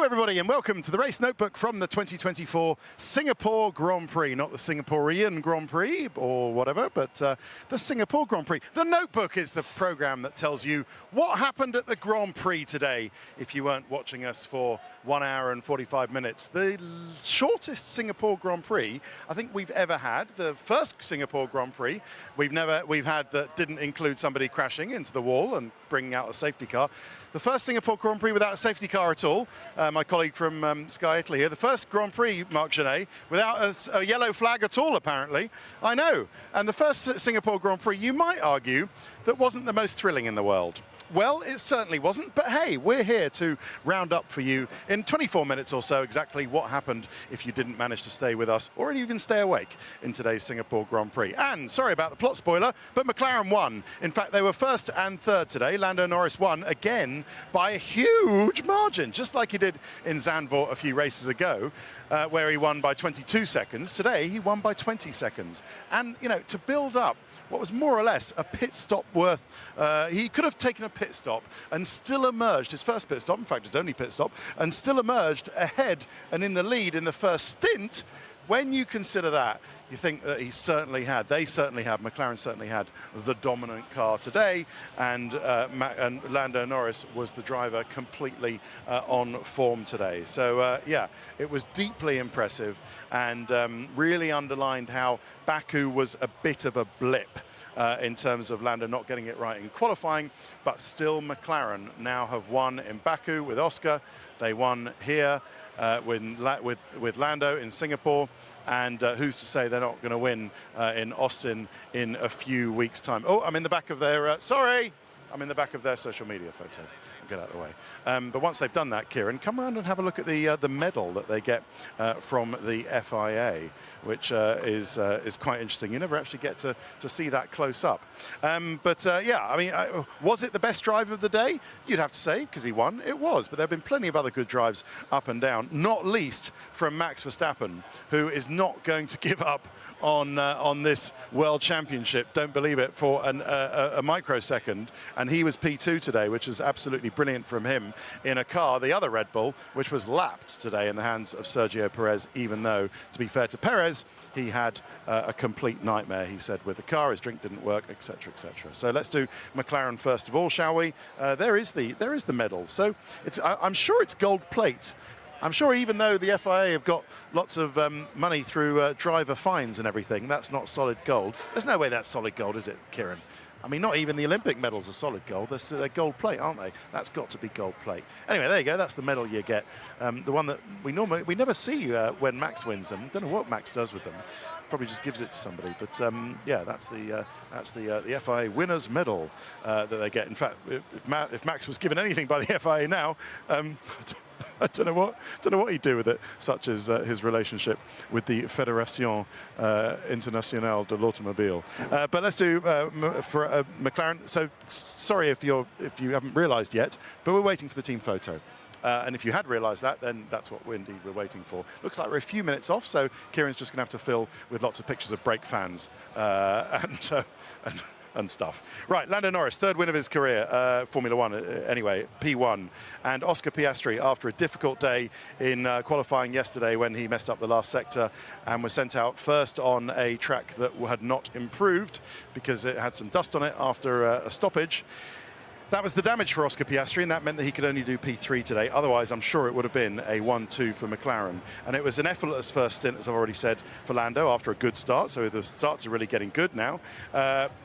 everybody, and welcome to the Race Notebook from the 2024 Singapore Grand Prix. Not the Singaporean Grand Prix or whatever, but the Singapore Grand Prix. The Notebook is the program that tells you what happened at the Grand Prix today, if you weren't watching us for 1 hour and 45 minutes. The shortest Singapore Grand Prix I think we've ever had. The first Singapore Grand Prix we've had that didn't include somebody crashing into the wall and bringing out a safety car. The first Singapore Grand Prix without a safety car at all. My colleague from Sky Italy here. The first Grand Prix, Mark Genet, without a yellow flag at all, apparently. I know. And the first Singapore Grand Prix, you might argue, that wasn't the most thrilling in the world. Well, it certainly wasn't, but hey, we're here to round up for you in 24 minutes or so exactly what happened if you didn't manage to stay with us or even stay awake in today's Singapore Grand Prix. And sorry about the plot spoiler, but McLaren won. In fact, they were first and third today. Lando Norris won again by a huge margin, just like he did in Zandvoort a few races ago, where he won by 22 seconds. Today, he won by 20 seconds. And, you know, to build up what was more or less a pit stop worth, he could have taken a pit stop and still emerged, his first pit stop, in fact his only pit stop, and still emerged ahead and in the lead in the first stint. When you consider that, you think that they certainly had, McLaren certainly had the dominant car today, and Lando Norris was the driver completely on form today. So yeah, it was deeply impressive and really underlined how Baku was a bit of a blip in terms of Lando not getting it right in qualifying, but still McLaren now have won in Baku with Oscar. They won here with Lando in Singapore, and who's to say they're not going to win in Austin in a few weeks' time. Oh, I'm in the back of their, I'm in the back of their social media photo. I'll get out of the way. But once they've done that, Kieran, come around and have a look at the medal that they get from the FIA, which is quite interesting. You never actually get to see that close up. Yeah, I mean, was it the best drive of the day? You'd have to say, because he won. It was, but there have been plenty of other good drives up and down, not least from Max Verstappen, who is not going to give up on this World Championship, don't believe it, for a microsecond. And he was P2 today, which was absolutely brilliant from him in a car, the other Red Bull, which was lapped today in the hands of Sergio Perez, even though, to be fair to Perez, he had a complete nightmare, he said, with the car. His drink didn't work, etc., etc. So let's do McLaren first of all, shall we? There is the medal. So I'm sure it's gold plate. I'm sure even though the FIA have got lots of money through driver fines and everything, that's not solid gold. There's no way that's solid gold, is it, Kieran? I mean, not even the Olympic medals are solid gold. They're gold plate, aren't they? That's got to be gold plate. Anyway, there you go. That's the medal you get. The one that we never see when Max wins them. Don't know what Max does with them. Probably just gives it to somebody. But yeah, that's the FIA winners medal that they get. In fact, if Max was given anything by the FIA now, I don't know what he'd do with it, such as his relationship with the Fédération Internationale de l'Automobile. But let's do for McLaren. So sorry if you haven't realised yet, but we're waiting for the team photo. And if you had realised that, then that's what indeed we're waiting for. Looks like we're a few minutes off, so Kieran's just going to have to fill with lots of pictures of brake fans and stuff. Right, Lando Norris, third win of his career, Formula One anyway, P1. And Oscar Piastri, after a difficult day in qualifying yesterday when he messed up the last sector and was sent out first on a track that had not improved because it had some dust on it after a stoppage. That was the damage for Oscar Piastri, and that meant that he could only do P3 today. Otherwise, I'm sure it would have been a 1-2 for McLaren. And it was an effortless first stint, as I've already said, for Lando after a good start. So the starts are really getting good now.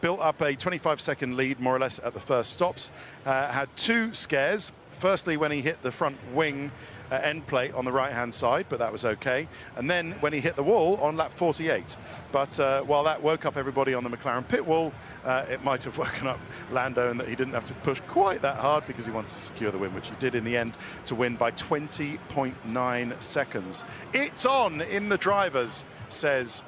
Built up a 25-second lead, more or less, at the first stops. Had two scares. Firstly, when he hit the front wing end plate on the right-hand side, but that was okay. And then when he hit the wall on lap 48. But while that woke up everybody on the McLaren pit wall, it might have woken up Lando, and that he didn't have to push quite that hard because he wanted to secure the win, which he did in the end to win by 20.9 seconds. It's on in the drivers, says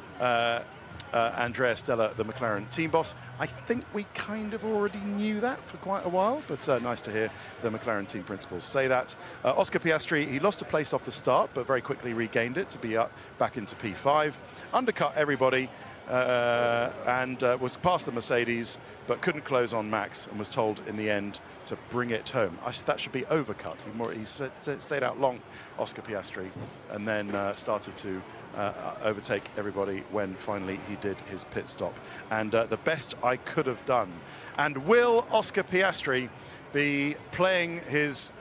Andrea Stella, the McLaren team boss. I think we kind of already knew that for quite a while, but nice to hear the McLaren team principals say that. Oscar Piastri, he lost a place off the start, but very quickly regained it to be up back into P5. Undercut everybody, and was past the Mercedes, but couldn't close on Max and was told in the end to bring it home. That should be overcut. He stayed out long, Oscar Piastri, and then started to overtake everybody when finally he did his pit stop. And the best I could have done. And will Oscar Piastri be playing his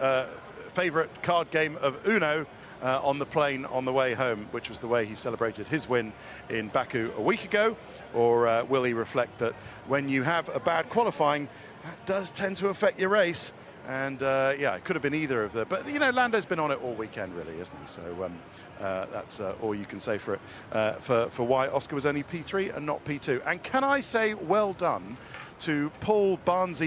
favourite card game of Uno on the plane on the way home, which was the way he celebrated his win in Baku a week ago? Or will he reflect that when you have a bad qualifying, that does tend to affect your race? And yeah, it could have been either of the. But you know, Lando's been on it all weekend, really, isn't he? So that's all you can say for it, for why Oscar was only P3 and not P2. And can I say well done to Paul Barnes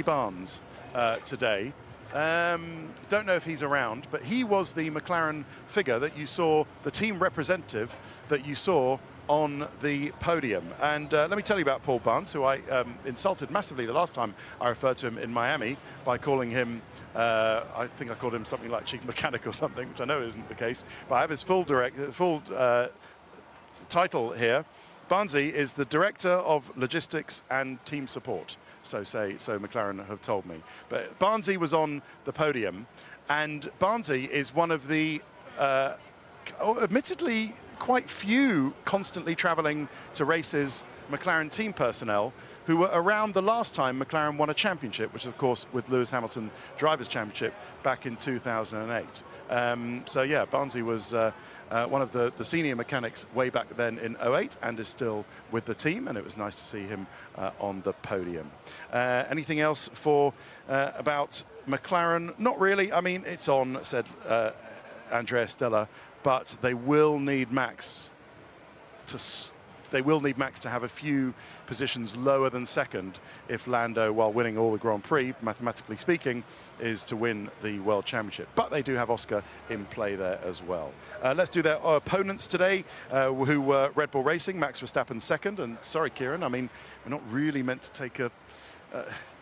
today? Don't know if he's around, but he was the McLaren figure that you saw, the team representative that you saw on the podium. And let me tell you about Paul Barnes, who I insulted massively the last time I referred to him in Miami by calling him, I think I called him something like chief mechanic or something, which I know isn't the case, but I have his full title here. Barnesy is the Director of Logistics and Team Support, so McLaren have told me. But Barnesy was on the podium, and Barnesy is one of the, admittedly, quite few constantly travelling to races McLaren team personnel who were around the last time McLaren won a championship, which is, of course, with Lewis Hamilton Drivers' Championship back in 2008. So, yeah, Barnesy was one of the senior mechanics way back then in 2008 and is still with the team, and it was nice to see him on the podium. Anything else about McLaren? Not really. I mean, it's on, said Andrea Stella, but they will need Max to have a few positions lower than second if Lando, while winning all the Grand Prix, mathematically speaking, is to win the World Championship. But they do have Oscar in play there as well. Let's do their opponents today, who were Red Bull Racing, Max Verstappen second. And sorry, Kieran, I mean, we're not really meant to take a...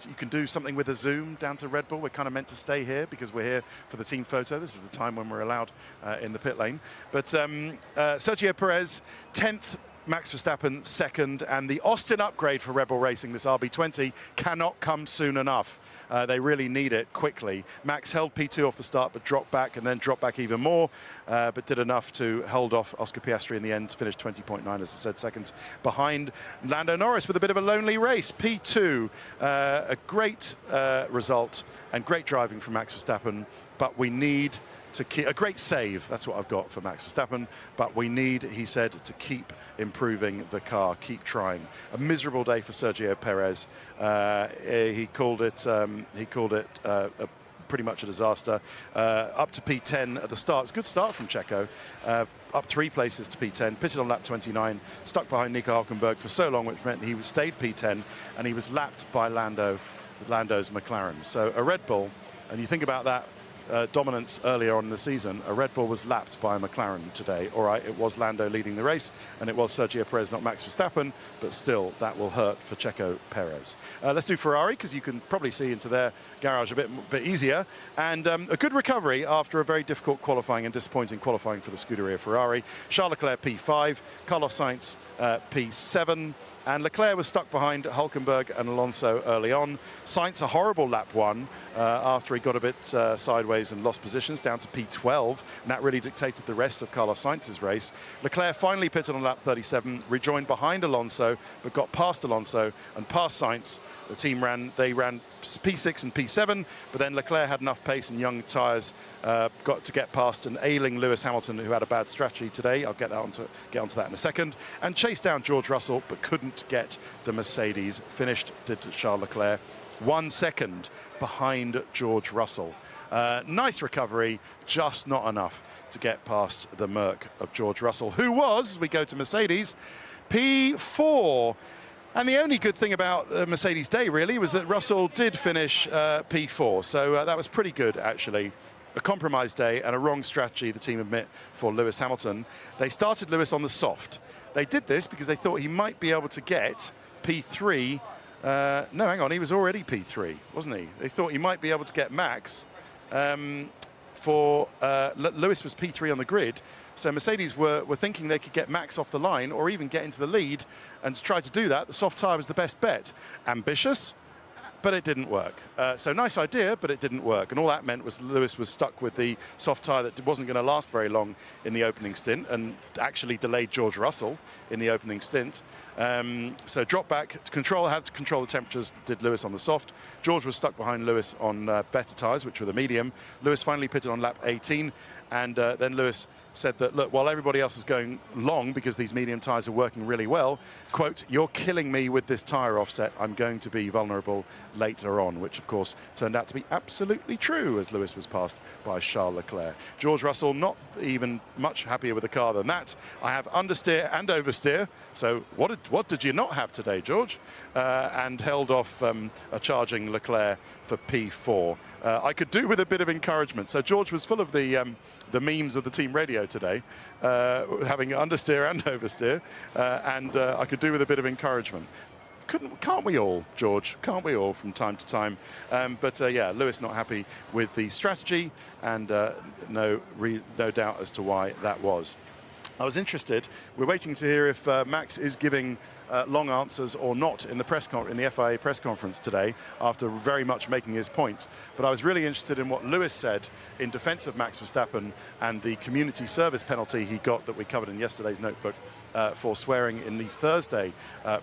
you can do something with a zoom down to Red Bull. We're kind of meant to stay here because we're here for the team photo. This is the time when we're allowed in the pit lane. But Sergio Perez, 10th, Max Verstappen second, and the Austin upgrade for Red Bull Racing, this RB20, cannot come soon enough. They really need it quickly. Max held P2 off the start, but dropped back and then dropped back even more, but did enough to hold off Oscar Piastri in the end to finish 20.9, as I said, seconds behind Lando Norris with a bit of a lonely race. P2, a great result and great driving from Max Verstappen, but we need to keep a great save. That's what I've got for Max Verstappen. But we need, he said, to keep improving the car, keep trying. A miserable day for Sergio Perez. He called it pretty much a disaster. Up to P10 at the start. It's a good start from Checo. Up 3 places to P10, pitted on lap 29, stuck behind Nico Hülkenberg for so long, which meant he stayed P10, and he was lapped by Lando's McLaren. So a Red Bull, and you think about that dominance earlier on in the season, a Red Bull was lapped by a McLaren today. All right, it was Lando leading the race, and it was Sergio Perez, not Max Verstappen, but still, that will hurt for Checo Perez. Let's do Ferrari, because you can probably see into their garage a bit easier. And a good recovery after a very difficult qualifying and disappointing qualifying for the Scuderia Ferrari. Charles Leclerc P5, Carlos Sainz P7, and Leclerc was stuck behind Hülkenberg and Alonso early on. Sainz, a horrible lap 1 after he got a bit sideways and lost positions, down to P12, and that really dictated the rest of Carlos Sainz's race. Leclerc finally pitted on lap 37, rejoined behind Alonso, but got past Alonso and past Sainz. The team ran P6 and P7, but then Leclerc had enough pace and young tyres got to get past an ailing Lewis Hamilton, who had a bad strategy today. I'll get onto that in a second. And chased down George Russell, but couldn't get the Mercedes. Finished, did Charles Leclerc, 1 second behind George Russell. Nice recovery, just not enough to get past the Merc of George Russell, who was, as we go to Mercedes, P4. And the only good thing about the Mercedes day, really, was that Russell did finish P4. So that was pretty good, actually. A compromise day and a wrong strategy, the team admit, for Lewis Hamilton. They started Lewis on the soft. They did this because they thought he might be able to get P3. No, hang on, he was already P3, wasn't he? They thought he might be able to get Max Lewis was P3 on the grid, so Mercedes were thinking they could get Max off the line or even get into the lead, and to try to do that, the soft tyre was the best bet. Ambitious, but it didn't work. So nice idea, but it didn't work. And all that meant was Lewis was stuck with the soft tyre that wasn't going to last very long in the opening stint, and actually delayed George Russell in the opening stint. So dropped back, had to control the temperatures, did Lewis on the soft. George was stuck behind Lewis on better tyres, which were the medium. Lewis finally pitted on lap 18, and then Lewis said that, look, while everybody else is going long because these medium tyres are working really well, quote, "You're killing me with this tyre offset. I'm going to be vulnerable later on," which of course turned out to be absolutely true as Lewis was passed by Charles Leclerc. George Russell not even much happier with the car than that. "I have understeer and oversteer." So what did you not have today, George? And held off a charging Leclerc for P4. I could do with a bit of encouragement. So George was full of the memes of the team radio today, having understeer and oversteer, and I could do with a bit of encouragement. Can't we all, George? Can't we all from time to time? But yeah, Lewis not happy with the strategy, and no doubt as to why that was. I was interested. We're waiting to hear if Max is giving long answers or not in the FIA press conference today, after very much making his point. But I was really interested in what Lewis said in defence of Max Verstappen and the community service penalty he got that we covered in yesterday's notebook for swearing in the Thursday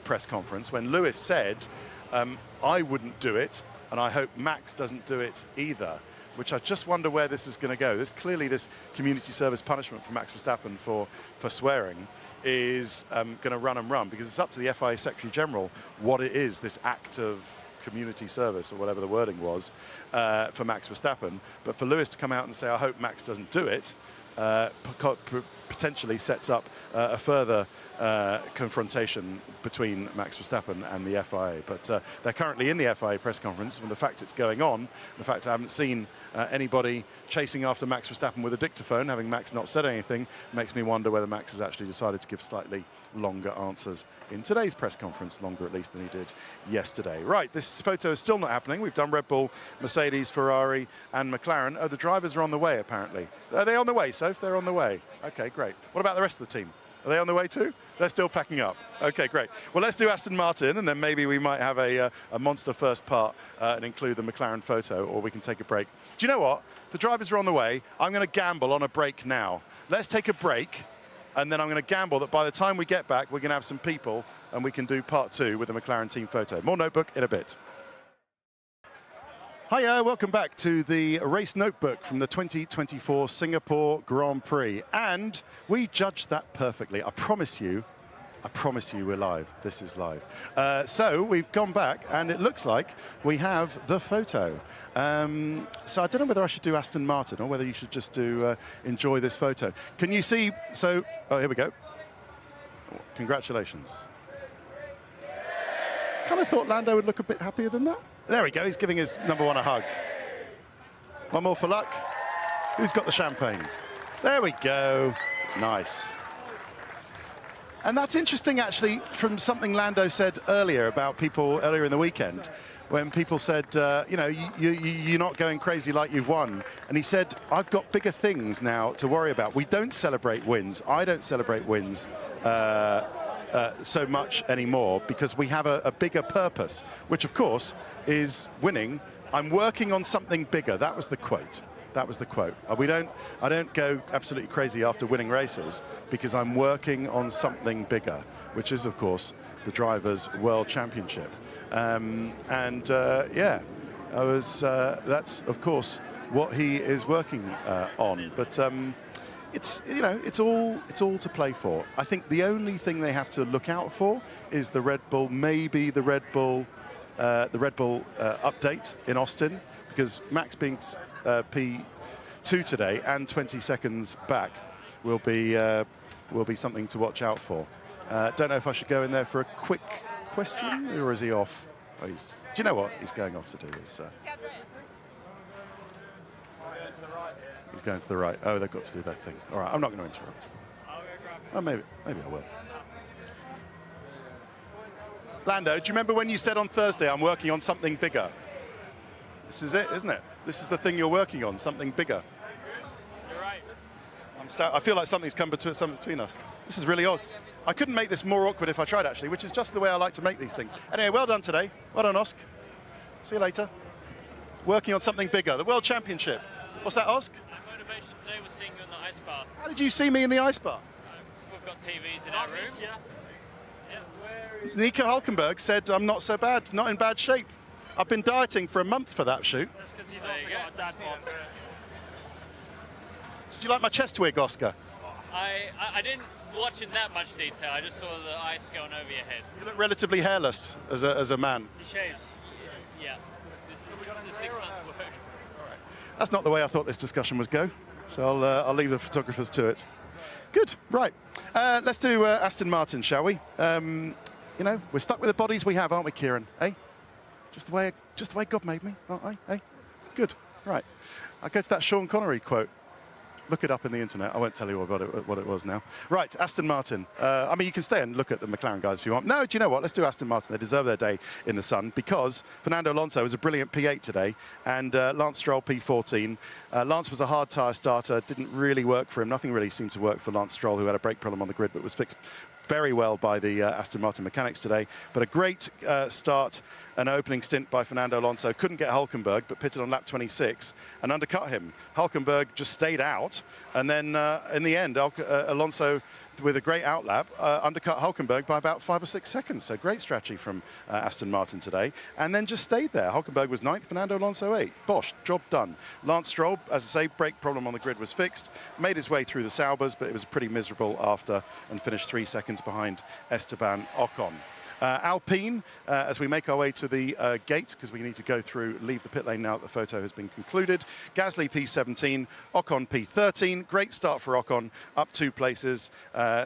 press conference, when Lewis said, "I wouldn't do it, and I hope Max doesn't do it either." Which I just wonder where this is going to go. There's clearly this community service punishment for Max Verstappen for swearing is going to run, because it's up to the FIA Secretary General what it is, this act of community service, or whatever the wording was, for Max Verstappen. But for Lewis to come out and say, "I hope Max doesn't do it," potentially sets up a further confrontation between Max Verstappen and the FIA. But they're currently in the FIA press conference, and the fact it's going on, the fact I haven't seen anybody chasing after Max Verstappen with a dictaphone, having Max not said anything, makes me wonder whether Max has actually decided to give slightly longer answers in today's press conference, longer at least than he did yesterday. Right, this photo is still not happening. We've done Red Bull, Mercedes, Ferrari and McLaren. Oh, the drivers are on the way, apparently. Are they on the way, Soph? They're on the way. Okay, great. What about the rest of the team? Are they on the way too? They're still packing up. Okay, great. Well, let's do Aston Martin, and then maybe we might have a monster first part and include the McLaren photo, or we can take a break. Do you know what? The drivers are on the way. I'm going to gamble on a break now. Let's take a break, and then I'm going to gamble that by the time we get back, we're going to have some people, and we can do part 2 with the McLaren team photo. More notebook in a bit. Hiya, welcome back to the race notebook from the 2024 Singapore Grand Prix. And we judged that perfectly. I promise you we're live. This is live. So we've gone back, and it looks like we have the photo. So I don't know whether I should do Aston Martin or whether you should just do enjoy this photo. Can you see? So, oh, here we go. Congratulations. Kind of thought Lando would look a bit happier than that. There we go, he's giving his number 1 a hug. One more for luck. Who's got the champagne? There we go. Nice. And that's interesting, actually, from something Lando said earlier in the weekend, when people said, you know, you're not going crazy like you've won. And he said, "I've got bigger things now to worry about. We don't celebrate wins. I don't celebrate wins so much anymore, because we have a bigger purpose," which of course is winning. "I'm working on something bigger." That was the quote. That was the quote. I don't go absolutely crazy after winning races, because I'm working on something bigger, which is of course the Drivers' World Championship. Yeah, that's of course what he is working on. But it's, you know, it's all to play for. I think the only thing they have to look out for is the Red Bull, maybe the Red Bull update in Austin, because Max being P2 today and 20 seconds back will be something to watch out for. Don't know if I should go in there for a quick question, or is he off? Oh, do you know what? He's going off to do this. He's going to the right. Oh, they've got to do that thing. All right, I'm not going to interrupt. Oh, maybe I will. Lando, do you remember when you said on Thursday, "I'm working on something bigger"? This is it, isn't it? This is the thing you're working on, something bigger. I feel like something's come between us. This is really odd. I couldn't make this more awkward if I tried, actually, which is just the way I like to make these things. Anyway, well done today. Well done, Osk. See you later. Working on something bigger, the World Championship. What's that, Osk? My motivation today was seeing you in the ice bar. How did you see me in the ice bar? We've got TVs in our room. Nico Hülkenberg said I'm not so bad, not in bad shape. I've been dieting for a month for that shoot. That's because he's also got a dad bod. Did you like my chest wig, Oscar? I didn't watch in that much detail. I just saw the ice going over your head. You look relatively hairless as a man. He shaves. Yeah. This is 6 months' work. That's not the way I thought this discussion would go, so I'll leave the photographers to it. Good, right. Let's do Aston Martin, shall we? You know, we're stuck with the bodies we have, aren't we, Kieran? Eh? Just the way God made me, aren't I? Eh? Good, right. I'll go to that Sean Connery quote. Look it up in the internet. I won't tell you what it was now. Right, Aston Martin. I mean, you can stay and look at the McLaren guys if you want. No, do you know what? Let's do Aston Martin. They deserve their day in the sun because Fernando Alonso was a brilliant P8 today and Lance Stroll P14. Lance was a hard tyre starter. Didn't really work for him. Nothing really seemed to work for Lance Stroll, who had a brake problem on the grid but was fixed very well by the Aston Martin mechanics today. But a great start, an opening stint by Fernando Alonso. Couldn't get Hülkenberg, but pitted on lap 26 and undercut him. Hülkenberg just stayed out, and then in the end, Alonso, with a great outlap, undercut Hülkenberg by about 5 or 6 seconds. So great strategy from Aston Martin today. And then just stayed there. Hülkenberg was 9th, Fernando Alonso 8th. Bosh, job done. Lance Stroll, as I say, brake problem on the grid was fixed. Made his way through the Saubers, but it was pretty miserable after and finished 3 seconds behind Esteban Ocon. Alpine, as we make our way to the gate, because we need to leave the pit lane now that the photo has been concluded. Gasly P17, Ocon P13. Great start for Ocon, up 2 places,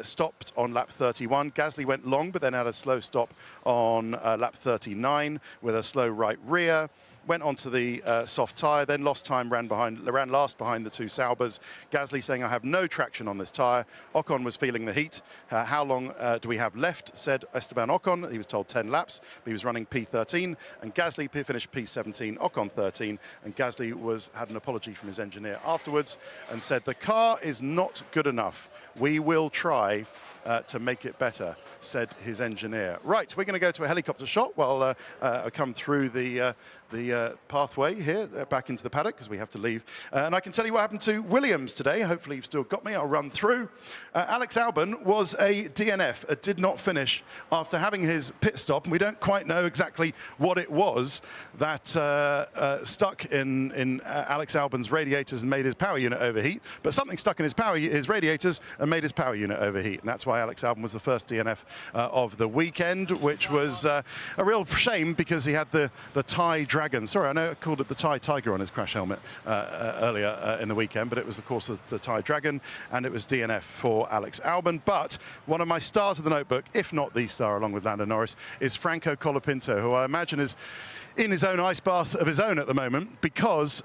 stopped on lap 31. Gasly went long, but then had a slow stop on lap 39 with a slow right rear. Went onto the soft tyre, then lost time, ran last behind the 2 Saubers. Gasly saying, I have no traction on this tyre. Ocon was feeling the heat. How long do we have left, said Esteban Ocon. He was told 10 laps, but he was running P13, and Gasly finished P17, Ocon 13, and Gasly had an apology from his engineer afterwards and said, the car is not good enough. We will try to make it better, said his engineer. Right, we're going to go to a helicopter shot while I come through the pathway here back into the paddock because we have to leave. And I can tell you what happened to Williams today. Hopefully you've still got me. I'll run through. Alex Albon was a DNF, did not finish after having his pit stop. And we don't quite know exactly what it was that stuck in Alex Albon's radiators and made his power unit overheat. But something stuck in his radiators and made his power unit overheat. And that's why Alex Albon was the first DNF of the weekend, which was a real shame because he had the Thai Dragon. Sorry, I know I called it the Thai Tiger on his crash helmet earlier in the weekend, but it was, of course, the Thai Dragon, and it was DNF for Alex Albon. But one of my stars of the notebook, if not the star, along with Lando Norris, is Franco Colapinto, who I imagine is in his own ice bath of his own at the moment because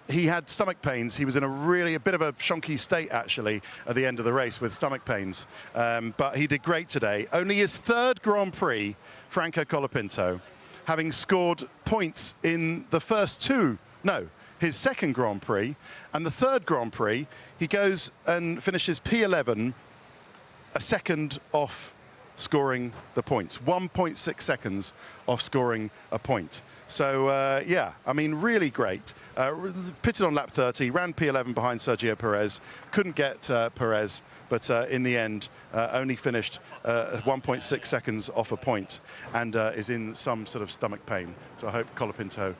he had stomach pains. He was in a bit of a shonky state, actually, at the end of the race with stomach pains. But he did great today. Only his 3rd Grand Prix, Franco Colapinto, having scored points in the first 2. No, his 2nd Grand Prix. And the 3rd Grand Prix, he goes and finishes P11, a second off scoring the points. 1.6 seconds off scoring a point. So, yeah, I mean, really great. Pitted on lap 30, ran P11 behind Sergio Perez. Couldn't get Perez, but in the end, only finished 1.6 seconds off a point and is in some sort of stomach pain. So I hope Colapinto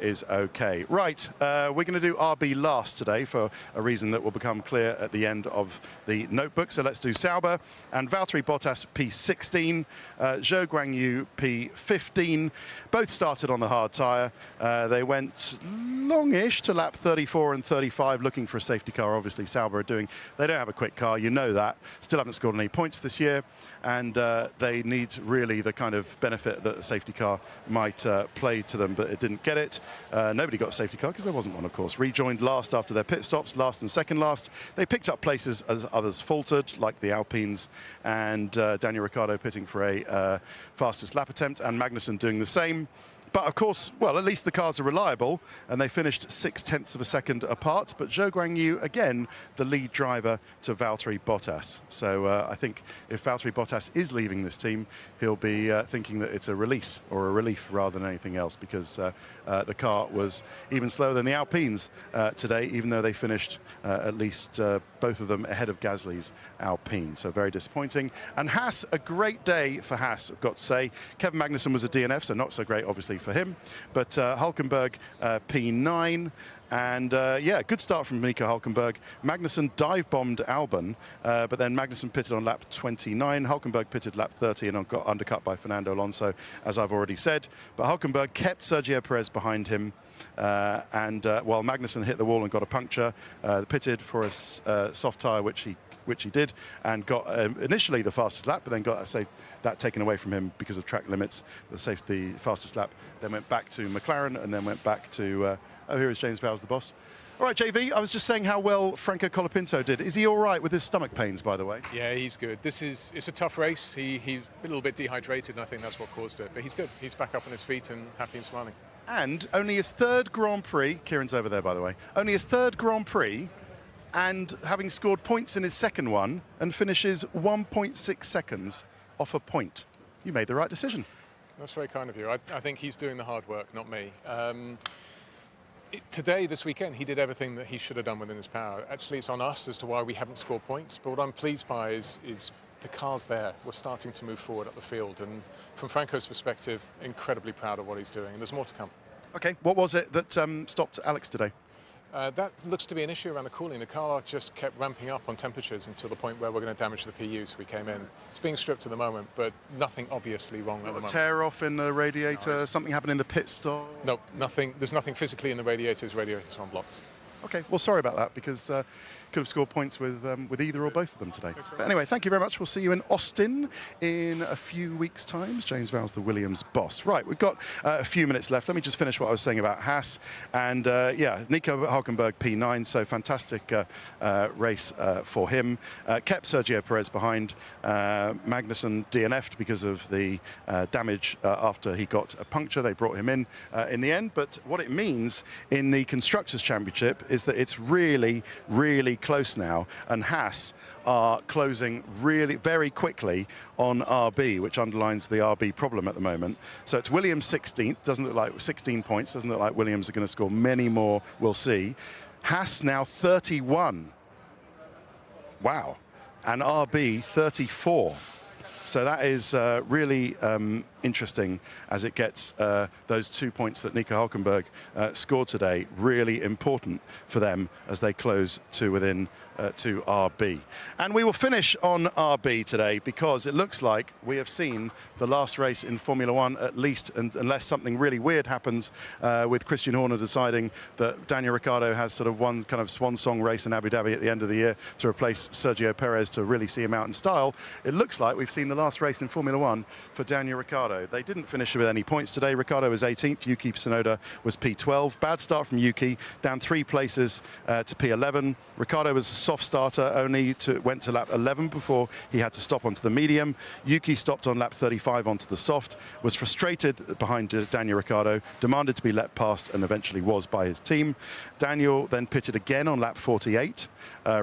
is okay. Right, we're going to do RB last today for a reason that will become clear at the end of the notebook. So let's do Sauber and Valtteri Bottas P16, Zhou Guanyu P15. Both started on the hard tyre. They went longish to lap 34 and 35 looking for a safety car. Obviously Sauber they don't have a quick car, you know that. Still haven't scored any points this year, and they need really the kind of benefit that a safety car might play to them, but it didn't get it. Nobody got a safety car because there wasn't one, of course. Rejoined last after their pit stops, last and second last. They picked up places as others faltered, like the Alpines and Daniel Ricciardo pitting for a fastest lap attempt, and Magnussen doing the same. But of course, well, at least the cars are reliable, and they finished 0.6 of a second apart. But Zhou Guanyu, again, the lead driver to Valtteri Bottas. So I think if Valtteri Bottas is leaving this team, he'll be thinking that it's a release or a relief rather than anything else, because the car was even slower than the Alpines today, even though they finished at least both of them ahead of Gasly's Alpine. So very disappointing. And Haas, a great day for Haas, I've got to say. Kevin Magnussen was a DNF, so not so great, obviously, for him. But Hülkenberg, P9. And yeah, good start from Nico Hülkenberg. Magnussen dive-bombed Albon, but then Magnussen pitted on lap 29. Hülkenberg pitted lap 30 and got undercut by Fernando Alonso, as I've already said. But Hülkenberg kept Sergio Perez behind him. While Magnussen hit the wall and got a puncture, pitted for a soft tyre, which he did, and got initially the fastest lap, but then got, say, that taken away from him because of track limits, the fastest lap. Then went back to McLaren, and then went back to, oh, here is James Vowles, the boss. All right, JV, I was just saying how well Franco Colapinto did. Is he all right with his stomach pains, by the way? Yeah, he's good. It's a tough race. He's a little bit dehydrated, and I think that's what caused it. But he's good. He's back up on his feet and happy and smiling. And only his third Grand Prix, Kieran's over there, by the way, only his third Grand Prix, and having scored points in his second one, and finishes 1.6 seconds off a point. You made the right decision. That's very kind of you. I think he's doing the hard work, not me. Today, this weekend, he did everything that he should have done within his power. Actually, it's on us as to why we haven't scored points. But what I'm pleased by is the car's there. We're starting to move forward up the field. And from Franco's perspective, incredibly proud of what he's doing. And there's more to come. OK, what was it that stopped Alex today? That looks to be an issue around the cooling. The car just kept ramping up on temperatures until the point where we're going to damage the PU, so we came in. It's being stripped at the moment, but nothing obviously wrong at the moment. Tear off in the radiator, no, something happened in the pit stop? No, nothing. There's nothing physically in the radiators. Radiators are unblocked. OK, well, sorry about that, because could have scored points with either or both of them today. But anyway, thank you very much. We'll see you in Austin in a few weeks' time. James Vowles, the Williams boss. Right, we've got a few minutes left. Let me just finish what I was saying about Haas. And yeah, Nico Hülkenberg P9, so fantastic race for him. Kept Sergio Perez behind. Magnussen DNF'd because of the damage after he got a puncture. They brought him in the end. But what it means in the Constructors' Championship is that it's really, really close now, and Haas are closing really very quickly on RB, which underlines the RB problem at the moment. So it's Williams 16th, doesn't look like 16 points, doesn't look like Williams are going to score many more, we'll see. Haas now 31. Wow. And RB 34. So that is really interesting as it gets those 2 points that Nico Hülkenberg scored today, really important for them as they close to within to RB. And we will finish on RB today because it looks like we have seen the last race in Formula One, at least, unless something really weird happens with Christian Horner deciding that Daniel Ricciardo has sort of one kind of swan song race in Abu Dhabi at the end of the year to replace Sergio Perez to really see him out in style. It looks like we've seen the last race in Formula One for Daniel Ricciardo. They didn't finish with any points today. Ricciardo was 18th, Yuki Tsunoda was P12. Bad start from Yuki, down 3 places to P11. Ricciardo was a soft starter, went to lap 11 before he had to stop onto the medium. Yuki stopped on lap 35 onto the soft, was frustrated behind Daniel Ricciardo, demanded to be let past, and eventually was by his team. Daniel then pitted again on lap 48,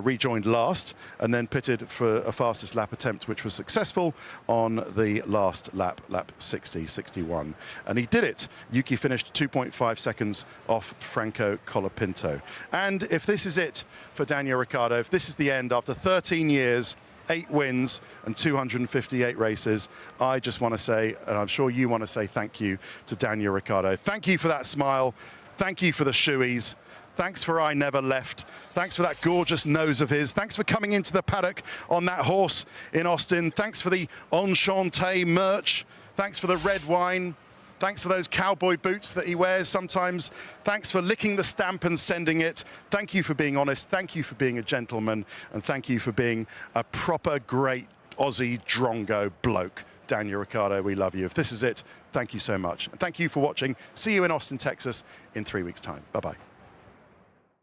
rejoined last, and then pitted for a fastest lap attempt, which was successful on the last lap, lap 60-61. And he did it. Yuki finished 2.5 seconds off Franco Colapinto. And if this is it for Daniel Ricciardo, if this is the end after 13 years, 8 wins and 258 races, I just want to say, and I'm sure you want to say, thank you to Daniel Ricciardo. Thank you for that smile. Thank you for the shoeies. Thanks for I Never Left. Thanks for that gorgeous nose of his. Thanks for coming into the paddock on that horse in Austin. Thanks for the Enchanté merch. Thanks for the red wine. Thanks for those cowboy boots that he wears sometimes. Thanks for licking the stamp and sending it. Thank you for being honest. Thank you for being a gentleman. And thank you for being a proper great Aussie drongo bloke. Daniel Ricciardo, we love you. If this is it, thank you so much. And thank you for watching. See you in Austin, Texas in 3 weeks' time. Bye-bye.